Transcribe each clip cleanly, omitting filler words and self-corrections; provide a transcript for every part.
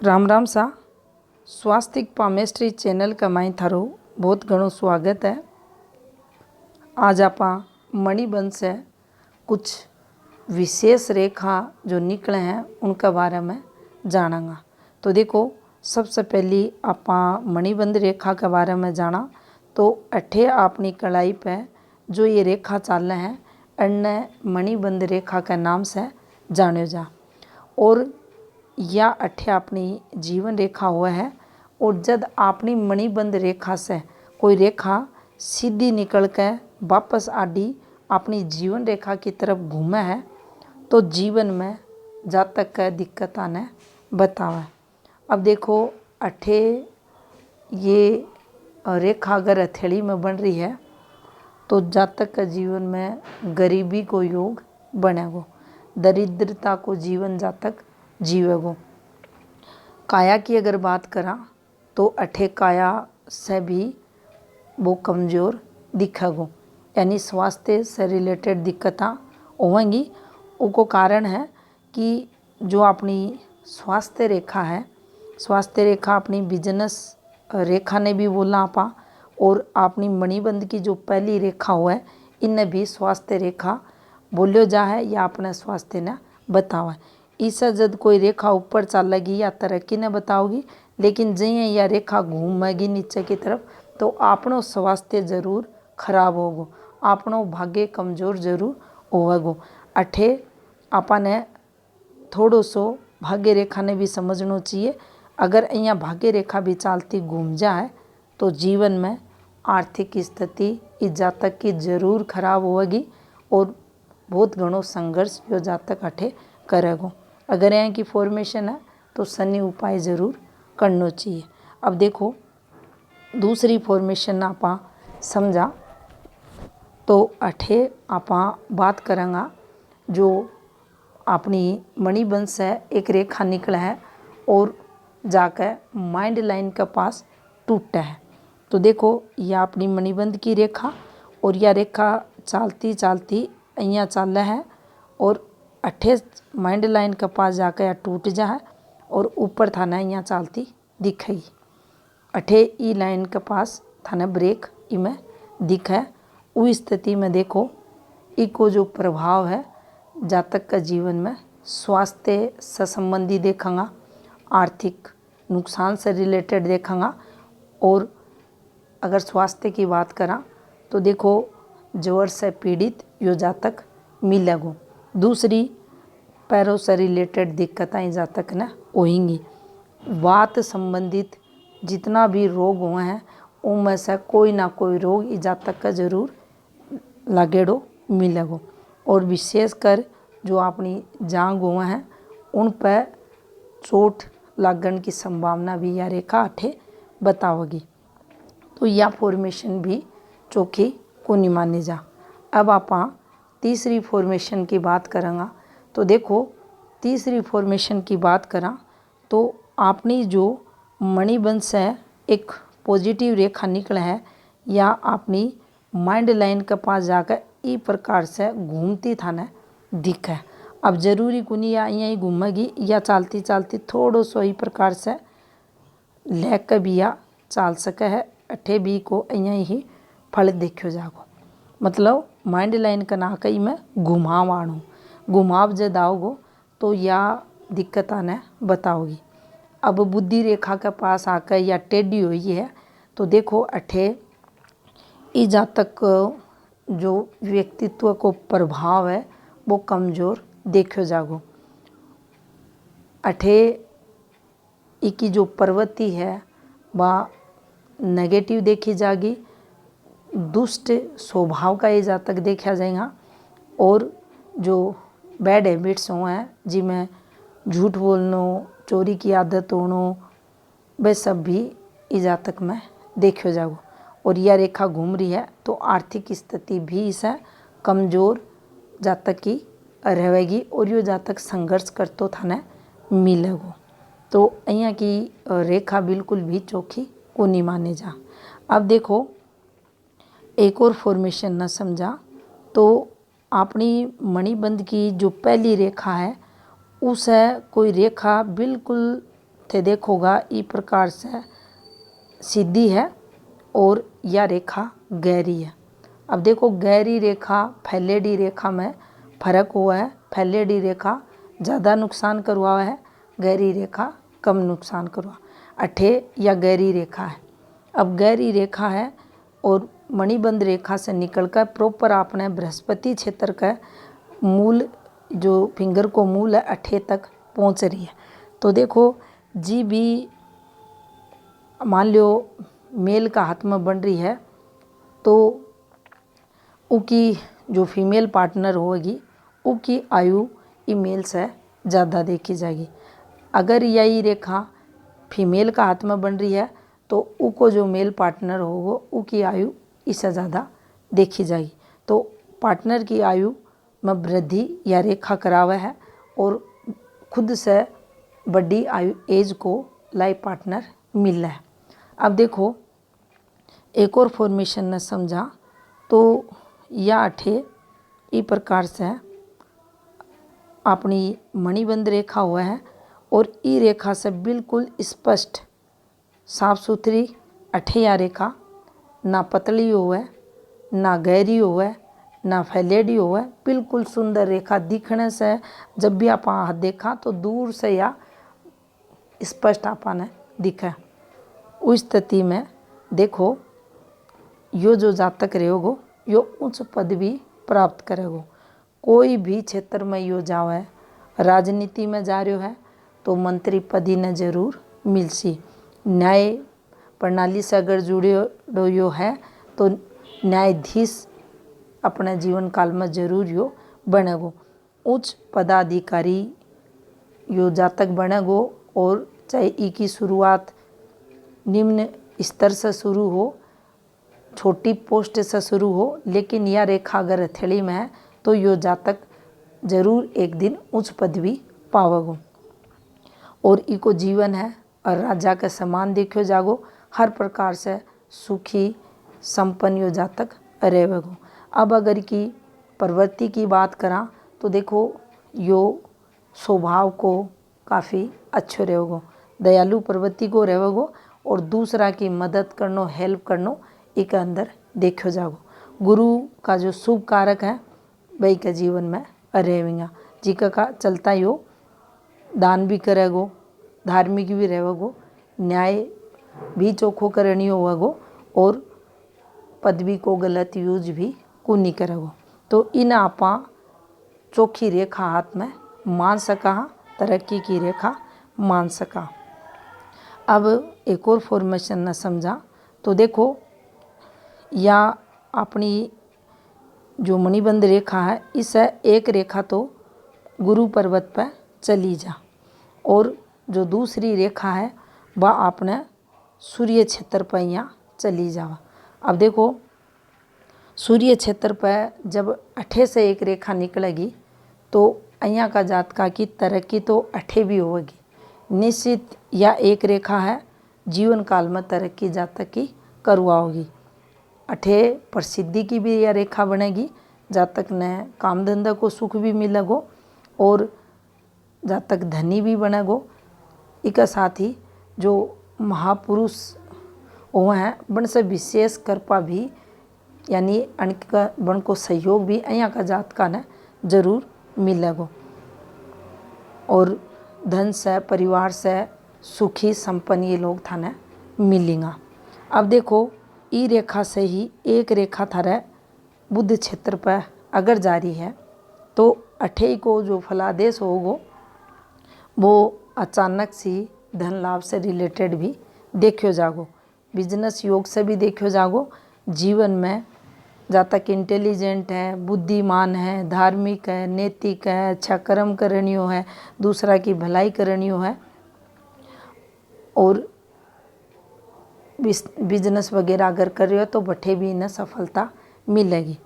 राम राम सा स्वास्तिक palmistry channel का माई थारो बहुत घणो स्वागत है। आज आप मणिबंध से कुछ विशेष रेखा जो निकले हैं उनके बारे में जानेंगे। तो देखो, सबसे पहली आप मणिबंध रेखा के बारे में जाना तो अठे अपनी कलाई पे जो ये रेखा चाल है अन्य मणिबंध रेखा के नाम से जाने जा। और या अठे अपनी जीवन रेखा हुआ है। और जब अपनी मणिबंध रेखा से कोई रेखा सीधी निकल के वापस आडी अपनी जीवन रेखा की तरफ घूमे है तो जीवन में जातक का दिक्कत आने बतावे। अब देखो, अठे ये रेखा अगर हथेली में बन रही है तो जातक का जीवन में गरीबी को योग बनेगो, दरिद्रता को जीवन जातक जीवेगो। काया की अगर बात करा तो अठे काया से भी वो कमज़ोर दिखेगो, यानी स्वास्थ्य से रिलेटेड दिक्कतें होंगी। उसको कारण है कि जो अपनी स्वास्थ्य रेखा है, स्वास्थ्य रेखा अपनी बिजनेस रेखा ने भी बोला आपा, और अपनी मणिबंध की जो पहली रेखा हुआ है इनने भी स्वास्थ्य रेखा बोलियो जा है या अपने स्वास्थ्य ने बतावा। इससे जब कोई रेखा ऊपर चलेगी या तरक्की ने बताओगी, लेकिन जैसे यह रेखा घूमेगी नीचे की तरफ तो आपनो स्वास्थ्य जरूर खराब होगो, आपनो भाग्य कमजोर जरूर होवेगो। अठे आपने थोड़ो सो भाग्य रेखा ने भी समझना चाहिए। अगर अहियाँ भाग्य रेखा भी चालती घूम जाए तो जीवन में आर्थिक स्थिति इस जातक की जरूर खराब होगी और बहुत घणो संघर्ष यो जातक अठे करेगो। अगर यहाँ की फॉर्मेशन है तो शनि उपाय जरूर करना चाहिए। अब देखो, दूसरी फॉर्मेशन आप समझा तो अठे आप बात करेंगा जो अपनी मणिबंध से एक रेखा निकला है और जाकर माइंड लाइन के पास टूटा है। तो देखो, यह अपनी मणिबंध की रेखा और यह रेखा चालती चालती यहाँ चल है और अठे माइंड लाइन के पास जाकर या टूट जाए और ऊपर थाने यहाँ चालती दिखेगी। अठे ई लाइन के पास थाने ब्रेक इमें दिखे। उस स्थिति में देखो, इको जो प्रभाव है जातक का जीवन में स्वास्थ्य से संबंधी देखेंगा, आर्थिक नुकसान से रिलेटेड देखेंगा। और अगर स्वास्थ्य की बात करा तो देखो, ज्वर से पीड़ित यो जातक मिलेगो। दूसरी, पैरों से रिलेटेड दिक्कतें जातक ने होंगी। वात संबंधित जितना भी रोग हुए हैं उनमें से कोई ना कोई रोग इस जातक का जरूर लगेड़ो मिलेगो। और विशेषकर जो अपनी जांग हुए हैं उन पर चोट लगन की संभावना भी यह रेखा अठे बताओगी। तो यह फॉर्मेशन भी चौखी को नहीं मानी जा। अब आप तीसरी फॉर्मेशन की बात करेंगे तो देखो, तीसरी फॉर्मेशन की बात करा तो आपनी जो मणिबंध से एक पॉजिटिव रेखा निकले है या अपनी माइंड लाइन के पास जाकर ई प्रकार से घूमती थाने दिखे। अब जरूरी कुनी या यहीं घूमेगी या चालती चालती थोड़ो सो ही प्रकार से लेकर भी या चाल सके है। अठे भी को यहीं ही फल देखो जागो, मतलब माइंड लाइन का ना कहीं में घुमाव आणो, घुमाव जब आओगो तो यह दिक्कत आने बताओगी। अब बुद्धि रेखा के पास आकर या टेढ़ी हुई है तो देखो, अठे इस जातक जो व्यक्तित्व को प्रभाव है वो कमज़ोर देखो जागो। अठे इकी जो प्रवृत्ति है वह नेगेटिव देखी जाएगी, दुष्ट स्वभाव का ये जातक देखा जाएगा। और जो बैड हैबिट्स हुए हैं जिनमें झूठ बोलना, चोरी की आदत होना, वह सब भी इस जातक में देखो जाओ। और यह रेखा घूम रही है तो आर्थिक स्थिति भी इसे कमज़ोर जातक की रहेगी और यो जातक संघर्ष करतो थाने मिलेगो। तो यहाँ की रेखा बिल्कुल भी चौखी को नहीं माने जा। अब देखो, एक और फॉर्मेशन न समझा तो अपनी मणिबंध की जो पहली रेखा है उसे कोई रेखा बिल्कुल थे देखोगा ई प्रकार से सीधी है और यह रेखा गहरी है। अब देखो गहरी रेखा फैलेडी रेखा में फर्क हुआ है। फैलेडी रेखा ज़्यादा नुकसान करवा है, गहरी रेखा कम नुकसान करवा। अठे या गहरी रेखा है। अब गहरी रेखा है और मणिबंध रेखा से निकलकर प्रॉपर आपने बृहस्पति क्षेत्र का मूल जो फिंगर को मूल है अठे तक पहुंच रही है। तो देखो जी भी मान लो मेल का हाथ में बन रही है तो उसकी जो फीमेल पार्टनर होगी उसकी आयु ईमेल से ज़्यादा देखी जाएगी। अगर यही रेखा फीमेल का हाथ में बन रही है तो उसको जो मेल पार्टनर होगा उसकी आयु इससे ज़्यादा देखी जाएगी। तो पार्टनर की आयु में वृद्धि या रेखा करावा है और खुद से बड़ी आयु एज को लाइफ पार्टनर मिल रहा है। अब देखो एक और फॉर्मेशन ने समझा तो या अठे इस प्रकार से अपनी मणिबंध रेखा हुआ है और ई रेखा से बिल्कुल स्पष्ट साफ सुथरी अठे या रेखा ना पतली हो है ना गहरी हो है ना फैलेडी हो है, बिल्कुल सुंदर रेखा दिखने से जब भी आप हाथ देखा तो दूर से या स्पष्ट आपने दिखा। उस स्थिति में देखो यो जो जातक रहेगो यो उच्च पदवी प्राप्त करेगो। कोई भी क्षेत्र में यो जाओ है, राजनीति में जा रहे है तो मंत्री पदी ने जरूर मिलसी। न्याय प्रणाली से अगर जुड़े यो है तो न्यायाधीश अपने जीवन काल में जरूर यो बनेगो। उच्च पदाधिकारी यो जातक बनेगो और चाहे ई की शुरुआत निम्न स्तर से शुरू हो, छोटी पोस्ट से शुरू हो, लेकिन यह रेखा अगर हथेली में है तो यो जातक जरूर एक दिन उच्च पदवी पावेगो। और इको जीवन है और राजा के समान देखो जागो, हर प्रकार से सुखी संपन्न यो जातक रहेगो। अब अगर की प्रवृत्ति की बात करा तो देखो यो स्वभाव को काफ़ी अच्छो रहेगो, दयालु प्रवृत्ति को रहेगो और दूसरा की मदद करनो हेल्प करनो एक अंदर देखो जागो। गुरु का जो शुभ कारक है वही के जीवन में रहेगा, जिका का चलता यो दान भी करेगो, धार्मिक भी रहेगो, न्याय भी चोखो करनी होगो और पदवी को गलत यूज भी को नहीं करेगो। तो इन आपा चोखी रेखा हाथ में मान सका, तरक्की की रेखा मान सका। अब एक और फॉर्मेशन न समझा तो देखो या अपनी जो मणिबंध रेखा है इससे एक रेखा तो गुरु पर्वत पर चली जा और जो दूसरी रेखा है वह आपने सूर्य क्षेत्र पर यहाँ चली जावा। अब देखो सूर्य क्षेत्र पर जब अठे से एक रेखा निकलेगी तो यहाँ का जातका की तरक्की तो अठे भी होगी निश्चित। या एक रेखा है जीवन काल में तरक्की जातक की करवाओगी। अठे प्रसिद्धि की भी यह रेखा बनेगी, जातक ने काम धंधा को सुख भी मिलेगो और जातक धनी भी बनेगो। इसके साथ ही जो महापुरुष वो हैं बन से विशेष कृपा भी यानी अनका बन को सहयोग भी यहाँ का जातका ने जरूर मिलेगो और धन से परिवार से सुखी संपन्न ये लोग थाने मिलेंगे। अब देखो ई रेखा से ही एक रेखा थारे बुध क्षेत्र पर अगर जारी है तो अठे को जो फलादेश होगो वो अचानक सी धन लाभ से रिलेटेड भी देखो जागो, बिजनेस योग से भी देखो जागो। जीवन में जातक इंटेलिजेंट है, बुद्धिमान है, धार्मिक है, नैतिक है, अच्छा कर्म करनियो है, दूसरा की भलाई करनियो है और बिजनेस वगैरह अगर कर रहे हो तो बठे भी इन्हें सफलता मिलेगी।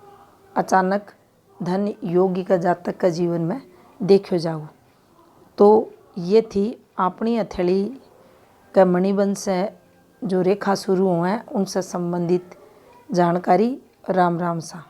अचानक धन योगी का जातक का जीवन में देखो जाओ। तो ये थी अपनी हथेली का मणिबंध से जो रेखा शुरू हुए हैं उनसे संबंधित जानकारी। राम राम सा।